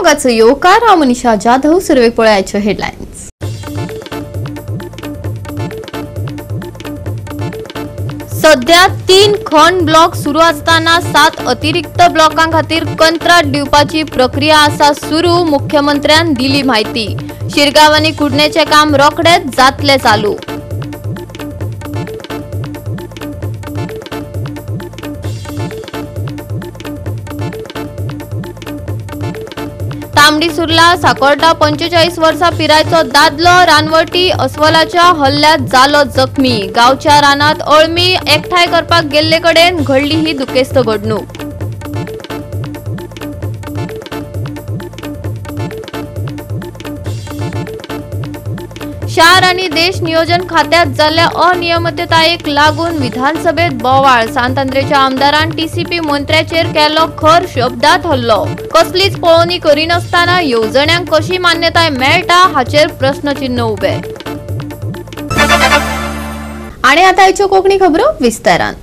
ब्लॉगाचो येवकार हांव मनीषा जाधव. सुरवेक पळयाच्यो हेडलायन्स. सध्या 3 खंड ब्लॉक सुरू असताना 7 अतिरिक्त ब्लॉकां खातीर कंत्राट दिवपाची प्रक्रिया आसा सुरू. मुख्यमंत्र्यान दिली माहिती. शिरगांव आनी कुडणेचे काम रोखडेच जातले चालू. तांबडी सुर्ला साकोर्डा 45 वर्सां पिरायेचो दादलो रानवटी अस्वलाच्या हल्ल्यात जालो जखमी. गांवच्या रानात अळमी एकठांय करपाक गेल्ले कडेन घडली ही दुखेस्त घडणूक. शार आणि देश नियोजन खात्यात जाल्ल्या अनियमिततायेक लागून विधानसभेत बोवाळ. सांतांद्रेच्या आमदारान टीसीपी मंत्र्याचेर केलो खर शब्दात हल्लो. कसलीच पळोवणी करिनासतना येवजण्यांक कशी मान्यताय मेळटा हाचेर प्रश्नचिन्ह उबे. आणि आता आयच्यो कोंकणी खबरो विस्तारान.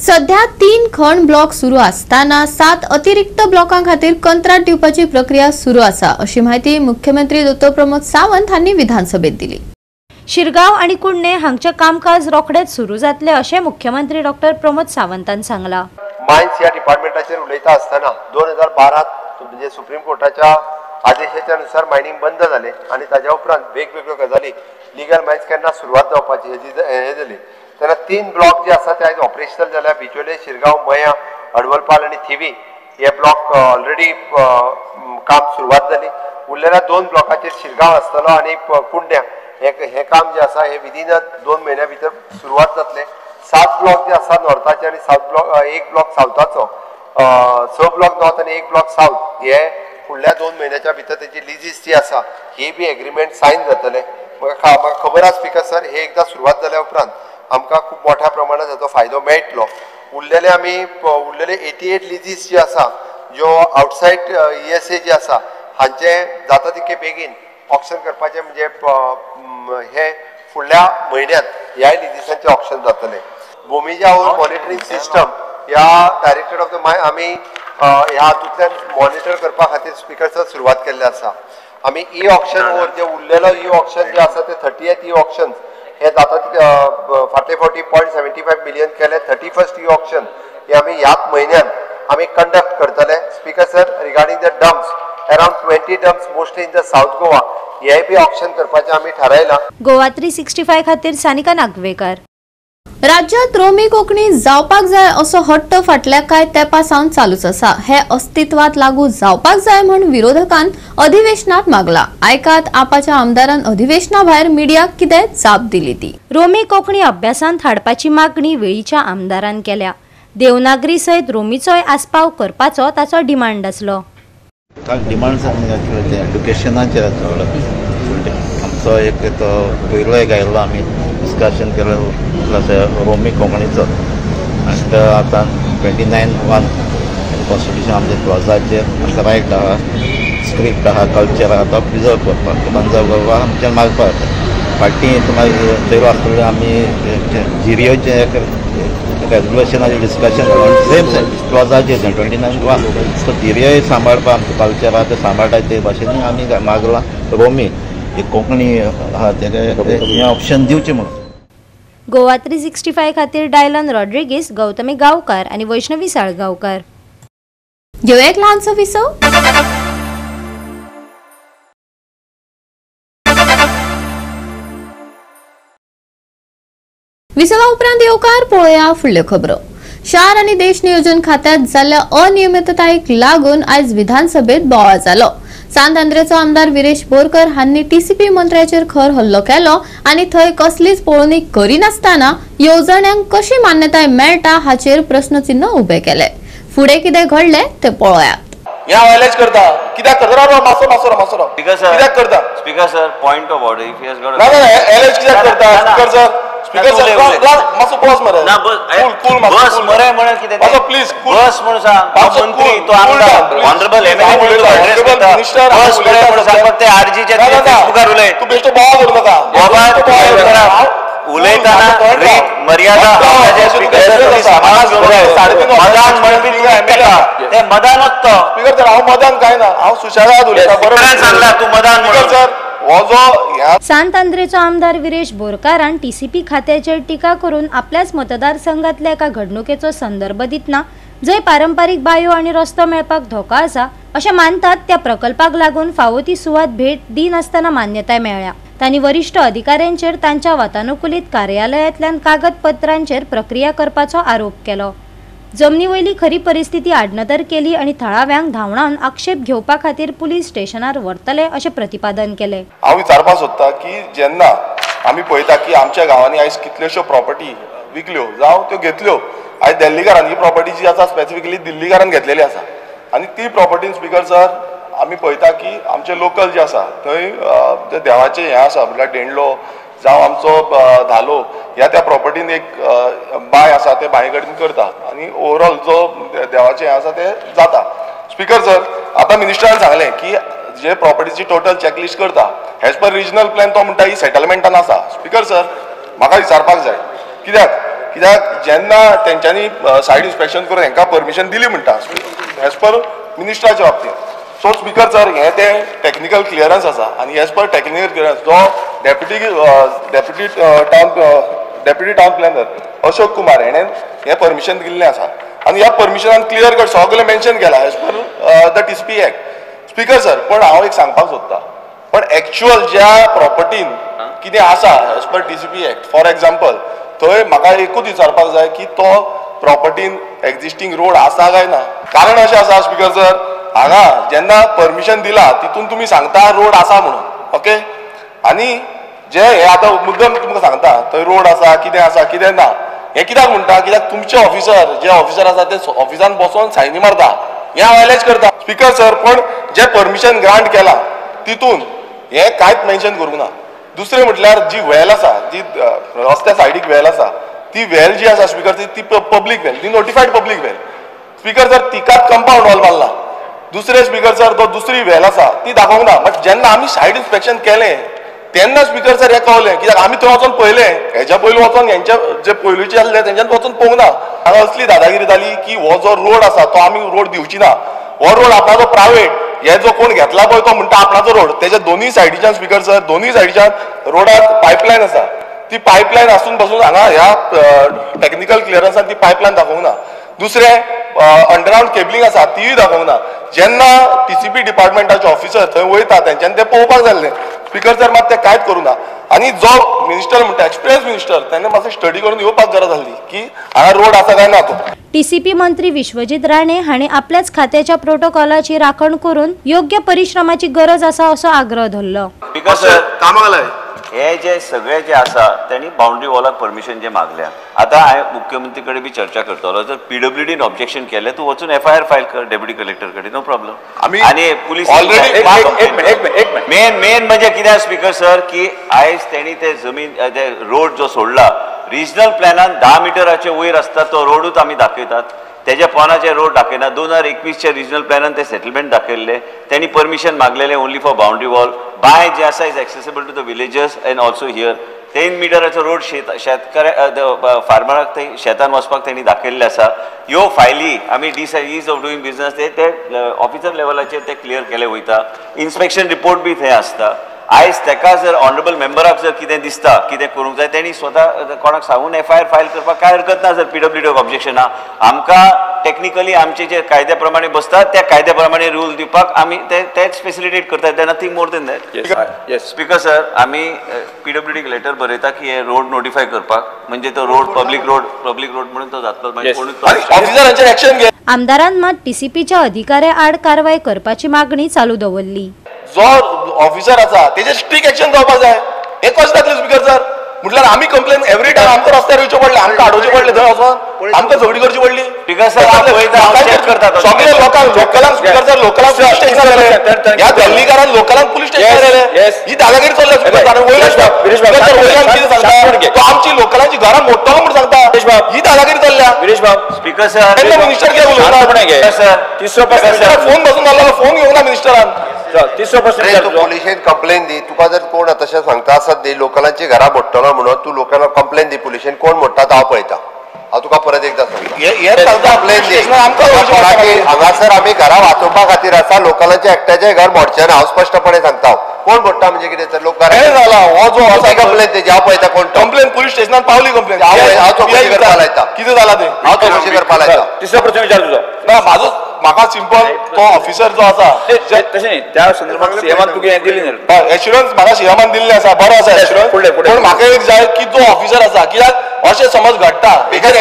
सध्या 3 खंड ब्लॉक सुरू असताना 7 अतिरिक्त ब्लॉकां खातीर कंत्राट दिवपाची प्रक्रिया सुरू आसा अशी माहिती मुख्यमंत्री दत्तो प्रमोद सावंत हांनी विधानसभेत दिली. शिरगांव आणि कुडणे हांगचे कामकाज रोखडेच सुरू जातले अशें मुख्यमंत्री डॉक्टर प्रमोद सावंतान सांगला. मायन्स ह्या डिपार्टमेंटाचेर उलयता आसतना 2012 म्हणजे सुप्रीम कोर्टाच्या आदेशाच्या अनुसार मायनिंग बंद जाले आणि ताज्या उपरांत वेगवेगळ्यो गजाली लिगल मायन्स केन्ना सुरवात जावपाची हे जाली तेन्ना 3 ब्लॉक जे आसा ते आयज ऑपरेशनल जाल्या. बिचोले, शिरगांव, मया, हडवलपाल आणि थिवी हे ब्लॉक ऑलरेडी काम सुरवात जाली. उरलेल्या 2 ब्लॉकाचेर शिरगांव आसतलो आणि कुडण्या हे काम जे आसा हे विदिन 2 म्हयन्या भितर सुरवात जातले. 7 ब्लॉक जे आसा नॉर्थाचे आणि 1 ब्लॉक सावथाचो 6 ब्लॉक नॉर्थ आणि 1 ब्लॉक सावथ हे फुडल्या 2 म्हयन्याच्या भितर तेची लिजीस जी आसा ही बी एग्रीमेंट सायन जातले. म्हाका खबर आसा स्पीकर सर हे एकदा सुरवात जाल्या उपरांत आमकां खूब मोठ्या प्रमाणात हाचो फायदो मेळटलो. उरलेले 88 लिजीस जी आसा ज्यो आउटसायड ESA जी आसा हांचे जाता तितके बेगीन ऑप्शन करपाचे म्हणजे हे फुडल्या म्हयन्यात ह्या लिजीसांचे ऑप्शन जातले. भुमीच्या मॉनिटरींग सिस्टम ह्या डायरेक्टर ऑफ द आमी ह्या हातूंतल्यान मॉनिटर करपा खातीर स्पीकर सर सुरवात केल्ली आसा. आमी ई ऑप्शन वर जे उरलेलो ई ऑप्शन जे आसा ते 30th ई ऑप्शन हे जाता फाटले फावटी 0.75 मिलियन केले. 31st ई ऑप्शन हे आमी ह्याच म्हयन्यात आमी कंडक्ट करतले. Speaker sir regarding the dumps around 20 dumps mostly in the south Goa हे बी ऑप्शन करपाचे आमी थारायला. गोवा 365 खातीर सानिका नागवेकर. राज्यात रोमी कोंकणी जावपाक जाय असो हट्ट फाटल्या कांय तेंपासावन चालूच आसा. हे अस्तित्वात लागू जावपाक जाय म्हूण विरोधकान अधिवेशनात मागला. आयकात आपाच्या आमदारान अधिवेशना भायर मिडियाक कितें जाप दिली ती. रोमी कोंकणी अभ्यासांत हाडपाची मागणी वेळीच्या आमदारान केल्या. देवनागरी सयत रोमीचोय आस्पाव करपाचो ताचो डिमांड आसलो. डिमांड्स एड्युकेशनाचेर आमचो एक तो पयलो एक आयिल्लो आमी डिस्कशन केलें रोमी कोंकणीचो आनी तो आतां 29(1) कॉन्स्टिट्यूशन आमच्या क्लॉजाचेर आमकां रायट आहा, स्क्रिप्ट आहा, कल्चर आहा तो प्रिजर्व करपाक किंवा आमच्यान मागपाक. फाटीं तुम्हाला तेरो आसतले आमी जिरियोचे रेजोल्युशनाचेर डिस्कशन सेम क्लॉजाचेर 29(1) सो जिरियोय सांबाळपा आमचो कल्चर आहा ते सांबाळटा ते भाशेन आमी मागलां रोमी कोंकणी आहा तें ऑप्शन दिवचें म्हणून. गोवा 365 खातीर डायलन रॉड्रिगीस, गौतमी गांवकार आणि वैष्णवी साळगांवकार. घेऊ एक ल्हानसो विसव. विसवा उपरांत येवकार पळोवया फुडल्यो खबरो. शार आणि देश नियोजन खात्यात जाल्ल्या अनियमिततायेक लागून आयज विधानसभेत बोवाळ जालो. सांतांद्रेचो आमदार विरेश बोरकर हांनी टीसीपी मंत्र्याचेर खर हल्लो केलो आणि थंय कसलीच पळोवणी करिनासतना येवजण्यांक कशी मान्यताय मेळटा हाचेर प्रश्नचिन्ह उबे केले. फुडें कितें घडलें ते पळोवयात. या वायलेज करता कित्याक करता रे मासो कित्याक करता speaker sir point of order if he has got ना एलेज कित्याक करता स्पीकर सर मासो बस मरे ना बस मरे म्हण कितें मासो प्लीज बस म्हण सांग मंत्री तो आमदार ऑनरेबल एमएलए म्हणून तो ऍड्रेस करता बस मरे म्हण सांग फक्त आरजी चे फेसबुकार उलय तू बेश्टो बोवा करू नका बाबा उलयताना रीत मर्यादा मदान म्हणपी तुवें एमएलए ते मदानच तो स्पीकर सर हांव मदान काय ना हांव सुशेगाद उलयतां बरोबर सांगला तूं मदान म्हणून सर हो जो ह्या सांत आंद्रेचो आमदार विरेश बोरकारान टीसीपी खात्याचेर टिका करून आपल्याच मतदारसंघातल्या एका घडणुकेचो संदर्भ दितना जंय पारंपारीक बायो आनी रस्तो मेळपाक धोको आसा अशें मानतात त्या प्रकल्पाक लागून फावो ती सुवात भेट दिनासतना मान्यताय मेळ्ळ्या. तांणी वरिष्ठ अधिकाऱ्यांचेर तांच्या वातानुकूलित कार्यालयांतल्यान कागदपत्रांचेर प्रक्रिया करपाचो आरोप केलो. जमनी वयली खरी परिस्थिती आडनदर केली आनी थळाव्यांक धांवडावन आक्षेप घेवपा खातीर पुलीस स्टेशनार व्हरतले अशें प्रतिपादन केलें. हांव विचारपाक सोदतां की जेन्ना आमी पळयता की आमच्या गांवांनी आयज कितल्योश्यो प्रॉपर्टी विकल्यो जावं त्यो घेतल्यो आयज दिल्लीकारान ही प्रॉपर्टी जी आसा स्पेसिफिकली दिल्लीकारान घेतलेली आसा आनी ती प्रॉपर्टी स्पीकर सर आमी पळयता की आमचे लोकल जे आसा थंय ते देवाचें हें आसा म्हटल्यार डेंडलो जावं आमचो धालो ह्या त्या प्रॉपर्टीन एक बांय आसा ते बांये कडेन करता आनी ओवरऑल जो देवाचें हें आसा तें जाता. स्पीकर सर आतां मिनिस्टरान सांगलें की जे प्रॉपर्टीची टोटल चॅकलिस्ट करता एज पर रिजनल प्लॅन तो म्हणटा ही सेटलमेंटान आसा. स्पीकर सर म्हाका विचारपाक जाय कित्याक जेन्ना तेंच्यांनी सायड इन्स्पेक्शन करून हांकां परमिशन दिली म्हणटा एज पर मिनिस्टराच्या बाबतींत. सो स्पीकर सर हें तें टेक्निकल क्लियरन्स आसा आनी एज पर टेक्निकल क्लियरन्स जो deputy town planner Ashok Kumar हेणें हें परमिशन दिल्लें आसा आनी ह्या परमिशनान क्लियर कट सगळें मेन्शन केलां as per the TCP act. Speaker sir पण हांव एक सांगपाक सोदतां पण एक्चुअल ज्या प्रॉपर्टीन कितें आसा as per TCP act for example थंय म्हाका एकूच विचारपाक जाय की तो प्रॉपर्टीन एक्झिस्टींग रोड आसा काय ना. कारण अशें आसा स्पीकर सर हांगा जेन्ना परमिशन दिला तितून तुमी सांगता रोड आसा म्हणून ओके आनी जे हे आतां मुद्दम तुमकां सांगता थंय रोड आसा कितें ना हें कित्याक म्हणटा कित्याक तुमचे ऑफिसर जे ऑफिसर आसा ते ऑफिसान बसोन सायनी मारता हें हांव एलेज करता. स्पीकर सर पण जे परमिशन ग्रांट केलां तितून हें कांयच मेन्शन करूंक ना. दुसरें म्हटल्यार जी वेल आसा जी रस्त्या सायडीक वेल आसा ती वेल जी आसा स्पीकर ती पब्लीक वेल ती notified public well. Speaker sir तिकाच कंपाऊंड वॉल बांदला. दुसरे स्पीकर सर तो दुसरी वेल आसा ती दाखोवंक ना बट जेन्ना आमी सायड इन्स्पेक्शन केलें तेन्ना स्पीकर सर हें कळलें कित्याक आमी थंय वचोन पळयलें हेच्या पयलीं वचोन हेंचे जे पयलींचे आसले तेंच्यान वचोन पळोवंक ना. हांगा असली दादागिरी जाली की हो जो रोड आसा तो आमी रोड दिवची ना हो रोड आपणाचो प्रायवेट हे जो कोण घेतला पळय तो म्हणटा आपणाचो रोड तेच्या दोनूय सायडीच्यान स्पीकर सर दोनूय सायडीच्यान रोडाक पायपलायन आसा ती पायपलायन आसून पासून हांगा ह्या टेक्निकल क्लियरन्सान ती पायपलायन दाखोवंक ना. दुसरें अंडरग्रावंड केबलिंग आसा तीय दाखोवंक ना. जेन्ना टीसीपी डिपार्टमेंटाचे ऑफिसर थंय वयता तेंच्यांनी तें पळोवपाक जाय आसलें. स्पीकर सर मात तें कांयच करूं ना आनी जो मिनिस्टर म्हणटा एक्सपिरियन्स मिनिस्टर तेणें मातशें स्टडी करून येवपाक गरज आसली की हांगा रोड आसा काय ना तो. टीसीपी मंत्री विश्वजीत राणे हांणी आपल्याच खात्याच्या प्रोटोकॉलाची राखण करून योग्य परिश्रमाची गरज आसा असो आग्रह धरलो. सर कामाक लाय हे जे सगळे जे आसा त्यांनी बाउंड्री वॉलाक परमिशन जे मागल्या आता हांवें मुख्यमंत्री कडेन बी चर्चा करतलो जर पीडब्ल्यूडीन ऑब्जेक्शन केलें तूं वचून एफआयआर फायल कर डेप्युटी कलेक्टर कडेन नो प्रॉब्लेम. आनी पुलीस मेन म्हणजे कित्याक स्पीकर सर की आयज तेणी ते जमीन ते रोड जो सोडला रिजनल प्लॅनान 10 मिटराचे वयर आसता तो रोडूच आमी दाखयतात तेज्या पोनाचे रोड दाखयना. 2021च्या रिजनल प्लॅनान ते सेटलमेंट दाखयल्ले त्यांनी परमिशन मागलेले only for boundary wall by जे आसा is accessible to the villagers and also here 3 मिटराचो रोड शेतकाऱ्या फार्मराक थंय शेतान वचपाक तेणी दाखयल्ले आसा. ह्यो फायली आमी ईज ऑफ डुईंग बिजनस ते ऑफिसर लेवलाचेर ते क्लियर केले वयता. इन्स्पेक्शन रिपोर्ट बी थंय आसता. आयज तेका जर ऑनरेबल मेंबराक जर कितें दिसता कितें करूंक जाय तेणी स्वता कोणाक सांगून एफआयआर फायल करपाक काय हरकत ना. जर पीडब्ल्यूडी ऑब्जेक्शन आहा आमकां टेक्निकली आमचे जे कायद्या प्रमाणे बसतात त्या कायद्या प्रमाणे रूल दिवपाक आमी तेच फेसिलिटेट करतात ते nothing more than that. Speaker sir आमी पीडब्ल्यूडीक लेटर बरयता की हे रोड नोटिफाय करपाक म्हणजे तो रोड पब्लीक रोड म्हणून तो जातलो ऑफिसरांचेर एक्शन घे. आमदारान मात टीसीपीच्या अधिकाऱ्या आड कारवाय करपाची मागणी चालू दवरली. जो ऑफिसर आसा तेजेर स्ट्रिक्ट एक्शन जावपाक जाय. हे कशें जातलें स्पीकर सर म्हटल्यार आमी कंप्लेन एवरी टायम आमकां रस्त्यार येवचें पडलें आमकां हाडोवचें पडलें थंय वचोन आमकां झगडी करची पडली. सगळे लोकांक लोकलांक स्पीकर सर लोकलांक पुलीस स्टेशनार गेले ह्या दिल्लीकारान लोकलांक पुलीस स्टेशनार गेले ही दादागिरी चल्ल्या स्पीकर वयल्यान कितें सांगता तो आमची लोकलांची घरां मोडटलो म्हूण सांगता ही दादागिरी चल्ल्या. स्पीकर सर मिनिस्टर कित्याक उलयता तिसरो फोन बसून घाल्लो फोन घेवंक ना मिनिस्टरान तिसरो प्रश्न अरे तू पुलिशेन कंप्लेन दी. तुका जर कोण तशें सांगता आसत दी लोकलांची घरां मोडटलो म्हणून तू लोकांना कंप्लेन दी. पुलिशेन कोण मोडटा तो हांव पळयता. हांव तुका परत एकदा सांगता कंप्लेन दी. हांगासर आमी घरां वाचोवपा खातीर आसा. लोकलांचे एकट्याचें घर मोडचें ना. हांव स्पश्टपणे सांगता. कोण मोडटा म्हणजे कितें तर लोक कंप्लेन तेजी हांव पळयता. कोण कंप्लेन पुलीस स्टेशनात पावली कंप्लेन. हांव चौकशी करपा लायता. कितें जाला ते हांव चौकशी करपा लायता. तिसरो प्रश्न विचार तुजो. ना म्हाका सिंपल तो ऑफिसर जो आसा तशें न्ही त्या संदर्भात सीएमान तुका हें दिली न्ही एश्युरन्स म्हाका सीएमान दिल्लें आसा. बरो आसा एश्युरन्स. पूण म्हाका एक जाय की जो ऑफिसर आसा कित्याक अशें समज घडटा कितें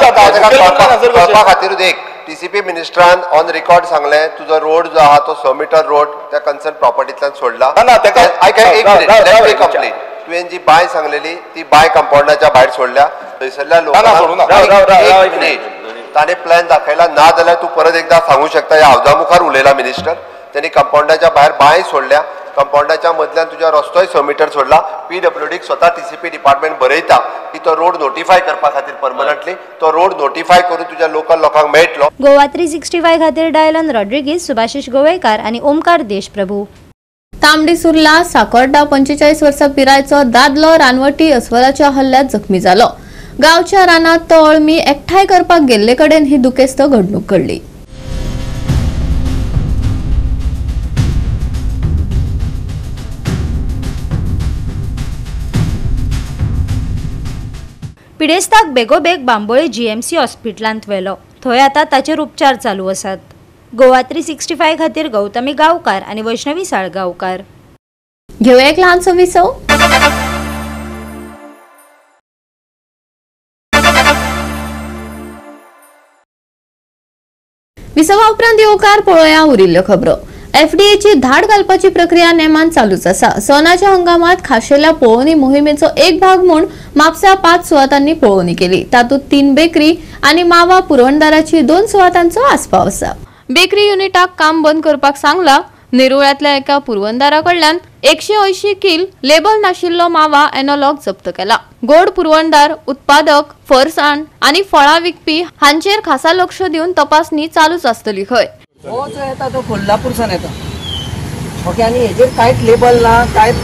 जाता खातीरूच एक टीसीपी मिनिस्टरान ऑन रेकॉर्ड सांगलें तुजो रोड जो आहा तो 100 मीटर रोड त्या कन्सर्न प्रॉपर्टींतल्यान सोडला. कंप्लेन तुवें जी बाय सांगलेली ती बाय कंपाऊंडाच्या भायर सोडल्या. थंयसरल्या लोकांक ताणे प्लॅन दाखयला. ना जाल्यार तू परत एकदा सांगू शकता. ह्या हावजा मुखार उलयला मिनिस्टर. त्यांनी कंपाऊंडाच्या भायर बाय सोडल्या. कंपाऊंडाच्या मदल्यान तुज्या रस्तोय 100 मीटर सोडला. PWDक स्वता टीसीपी डिपार्टमेंट बरयता की तो रोड नोटिफाय करपा खातीर परमनंटली तो रोड नोटिफाय करून तुज्या लोकल लोकांक मेळटलो. गोवा 365 खातीर डायलन रॉड्रिगीस, सुभाशीश गोवेकार आणि ओमकार देशप्रभू. तांबडी सुर्ला साकोड्डा 45 वर्सां पिरायेचो दादलो रानवटी अस्वलाच्या हल्ल्यात जखमी जालो. गांवच्या रानात तो अळमी एकठांय करपाक गेल्ले कडेन ही दुखेस्त घडणूक घडली. पिडेस्ताक बेगोबेग बांबोळे GMC हॉस्पिटलांत व्हेलो. थंय आतां ताचेर उपचार चालू आसात. गोवा 365 खातीर गौतमी गांवकार आणि वैष्णवी साळगांवकार. घेऊया एक ल्हानसो विसव. विसवा उपरांत येवकार पळोवया उरिल्ल्यो खबरो. FDAची धाड घालपाची प्रक्रिया नेमान चालूच आसा. सणाच्या हंगामात खाशेल्या पळोवणी मोहिमेचो एक भाग म्हूण म्हापसा 5 सुवातांनी पळोवणी केली. तातूंत 3 बेकरी आणि मावा पुरवणदाराची 2 सुवातांचो आस्पाव आसा. बेकरी युनिटाक काम बंद करपाक सांगला. नेरुळ्यातल्या एका पुरवणदाराकडल्यान 180 किल लेबल नाशिल्लो मावा एनॉलॉग जप्त केला. गोड पुरवणदार, उत्पादक, फरसाण आणि फळां विकपी हांचेर खासा लक्ष दिवन तपासणी चालूच आसतली. खंय हो जो येता तो कोल्हापूरसान येता. ओके. आणि हेजेर कांयच लेबल ना कांयच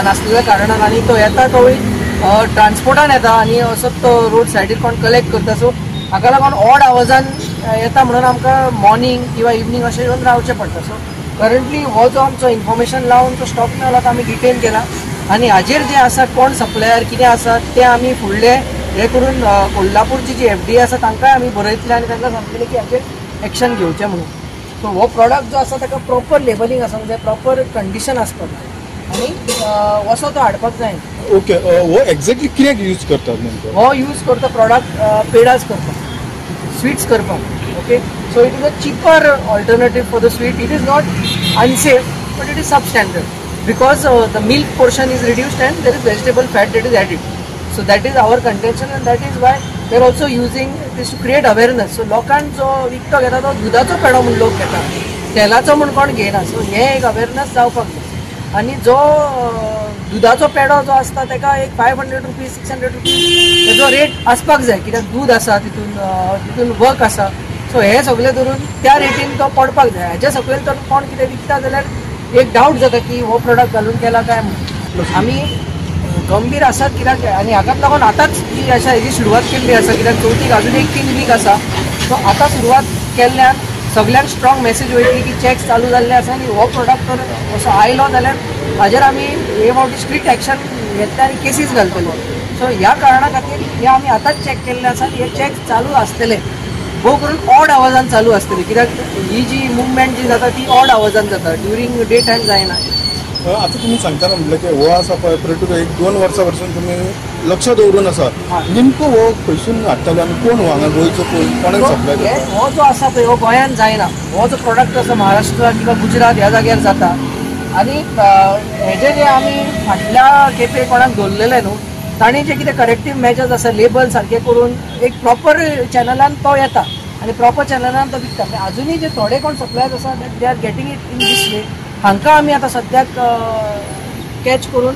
नासलेल्या कारणान आनी तो येता तो ट्रान्सपोर्टान येता आणि असो तो रोड सायडीर कोण कलेक्ट करता. सो हाका लागून ऑड आवाजान येता म्हणून आमकां मॉर्निंग किंवा इवनिंग अशें येवन रावचें पडटा. सो करंटली हो जो आमचो इन्फॉर्मेशन लावन तो स्टॉक मेळ्ळो तो आमी डिटेन केला. आणि हाजेर जे आसा कोण सप्लायर कितें आसा ते आमी फुडले हे करून कोल्हापूरची जी FDA आसा तांकांय आमी बरयतले आनी तांकां सांगतले की हाचेर एक्शन घेवचें म्हणून. सो हो प्रॉडक्ट जो आसा ताका प्रॉपर लेबलिंग आसा म्हणजे प्रॉपर कंडिशन आसपाक जाय आनी असो तो हाडपाक जाय. ओके. हो एक्झॅक्टली कित्याक यूज करतात नेमको? हो यूज करता प्रॉडक्ट पेडास करपाक, स्वीट्स करपाक. Okay. So it is a cheaper alternative for the sweet. It is not unsafe but it is substandard because the milk portion is reduced and there is vegetable fat that is added. So that is our contention and that is why they are also using this to create awareness. So लोकांक जो विकतो घेता तो दुधाचो पेडो म्हणून लोक घेता, तेलाचो म्हणून कोण घेना. सो हे एक अवेरनेस जावपाक जाय. आनी जो दुधाचो पेडो जो आसता तेका एक 500 रुपीज 600 रुपीज तेजो रेट आसपाक जाय कित्याक दूध आसा तितून वर्क आसा. सो हे सगळे धरून त्या रेटीन तो पडपाक जाय. हेजे सकयल तर कोण कितें विकता जाल्यार एक डाऊट जाता की हो प्रोडक्ट घालून केला काय म्हणून. आमी गंभीर आसात कित्याक आनी हाकाच लागून आतांच ही अशा हेजी सुरवात केल्ली आसा कित्याक चवथीक अजून एक 3 वीक आसा. सो आतां सुरवात केल्ल्यान सगळ्यांक स्ट्रॉंग मेसेज वयतली की चॅक्स चालू जाल्ले आसा आनी हो प्रोडक्ट जर असो आयलो जाल्यार हाजेर आमी हे फावटी स्ट्रिक्ट एक्शन घेतले आनी केसीस घालतले. सो ह्या कारणा खातीर हे आमी आतांच चॅक केल्ले आसा. हे चॅक्स चालू आसतले भोव करून ऑड आवाजान चालू आसतली कित्याक ही जी मुवमेंट जी जाता ती ऑड आवाजान जाता, ड्युरींग डे टायम जायना. आता तुम्ही सांगताना म्हटलं की हो आसा पळय प्रोडक्ट 1-2 वर्सां पासून तुम्ही लक्ष दवरून आसा. नेमको हो खंयसून हाडटालो आनी कोण हांगा गोंयचो कोणाक सप्लाय करता? हो जो आसा पळय हो गोंयान जायना. हो जो प्रोडक्ट आसा महाराष्ट्र किंवा गुजरात ह्या जाग्यार जाता. आनी हेजे जे आमी फाटल्या खेपे कोणाक दवरलेले न्हू ताणी जे कितें करेक्टीव मेजर्स आसा लेबल सारके करून एक प्रॉपर चॅनलान तो येता आनी प्रॉपर चॅनलान तो विकता. अजुनूय जे थोडे कोण सप्लायर्स आसा they are getting it in this way. हांकां आमी आतां सद्याक कॅच करून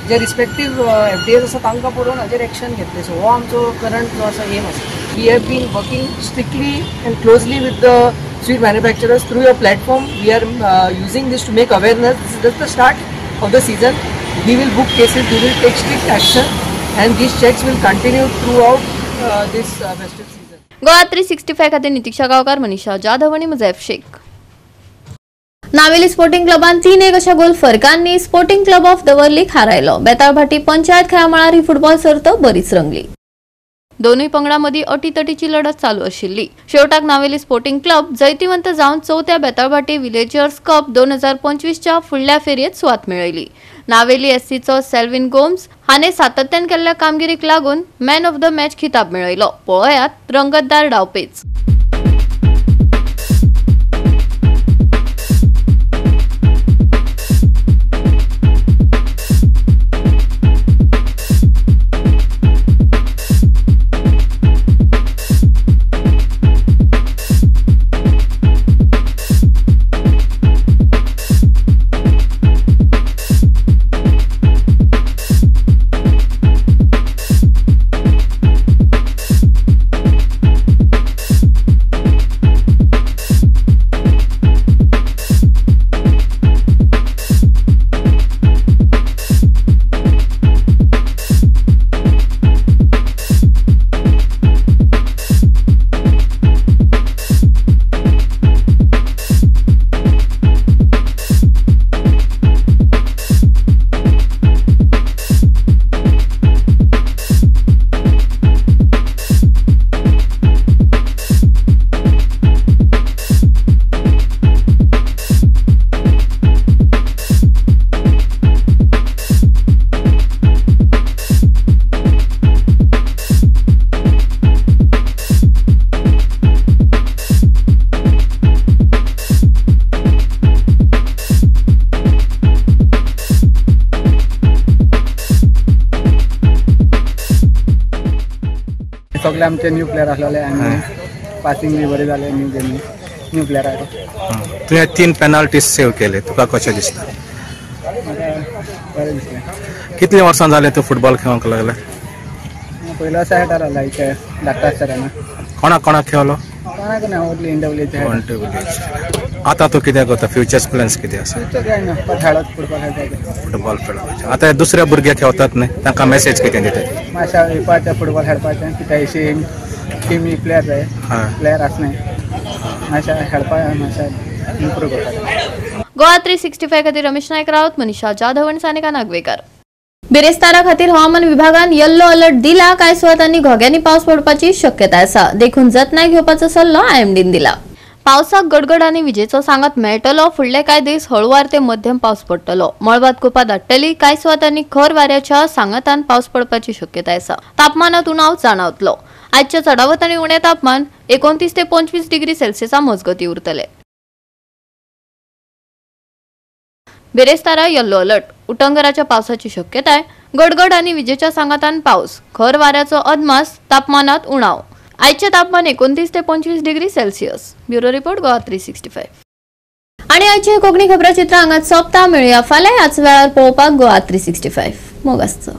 जे रिस्पेक्टीव FDA आसा तांकां पळोवन हाजेर एक्शन घेतले. सो हो आमचो करंट जो आसा एम आसा. we have been working strictly and closely with the sweet manufacturers through your platform. We are using this to make awareness. This is just the start of the season. We will book cases, we will take strict action, and these checks will continue throughout this festive season. Goa 365 खातीर नितीक्षा गांवकार, मनीषा जाधव आणि Muzaif Shaikh. Naveli sporting क्लबान 3-1 अशा goal फरकांनी sporting club of the वर्लीक हारायलो. बेताळभाटी पंचायत खेळा मळार ही football सर्त बरीच रंगली. दोनूय पंगडांमदी अटीतटीची लढत चालू आशिल्ली. शेवटाक नावेली स्पोर्टिंग क्लब जैतिवंत जावन 4थ्या बेताळभाटी विलेजर्स कप 2025 च्या फुडल्या फेरयेत सुवात मेळयली. नावेली एससीचो सेल्विन गोम्स हाणे सातत्यान केल्ल्या कामगिरीक लागून मॅन ऑफ द मॅच खिताब मेळयलो. पळयात रंगतदार डावपेच. सगळे आमचे न्यू प्लेयर आसलेले आनी पासिंग बी बरें जालें न्यू प्लेयर आसा. तुवें 3 पेनल्टीज सेव केले, तुका कशें दिसता? बरें दिसलें. कितले वर्सां जाले तूं फुटबॉल खेळूंक लागला? पयलो वर्सा खेळटालो लायक धाकटो आसतना. कोणाक कोणाक खेळलो? कोणाक ना ओन्ली इंडिविज्युअल. आतां तूं कितें करता? फ्युचर्स प्लॅन्स कितें आसा? खेळत फुटबॉल खेळटा. फुटबॉल खेळपाचें. आतां दुसऱ्या भुरगे खेळटात न्हय, तांकां मेसेज कितें दिता? मातशें येवपाचें फुटबॉल खेळपाचें. कित्याक टीमी प्लेयर जाय, प्लेयर आसनाय मातशें खेळपाक मातशें इम्प्रूव करपाक. गोवा 365 खातीर रमेश नायक रावत, मनीषा जाधव आणि सानिका नागवेकर. बिरेस्तारा खातीर हवामान विभागान येल्लो अलर्ट दिला. कांय सुवातांनी घोग्यांनी पावस पडपाची शक्यताय आसा. देखून जतनाय घेवपाचो सल्लो आयएमडीन दिला. पावसाक गडगड आनी विजेचो सांगात मेळटलो. फुडले कांय दीस हळुवार ते मध्यम पावस पडटलो. मळबात कुपा धाडटली. कांय सुवातांनी खर वाऱ्याच्या सांगातान पावस पडपाची शक्यताय आसा. तापमानात उणाव जाणवतलो. आजच्या चडावत आनी उणे तापमान 29 ते 25 डिग्री सेल्सियसा मजगती उरतले. बेरेस्तारा येल्लो अलर्ट. उटंगराच्या पावसाची शक्यताय. गडगड आणि विजेच्या सांगातान पावस. खर वाऱ्याचो अदमास. तापमानात उणाव. आजचे तापमान 29 ते 25 degree Celsius. Bureau report Goa 365. आणि आजचे कोकणी खबराचित्र हांगाच सोंपता. मेळुया फाल्यां ह्याच वेळार पळोवपाक गोवा 365. मोग आसचो.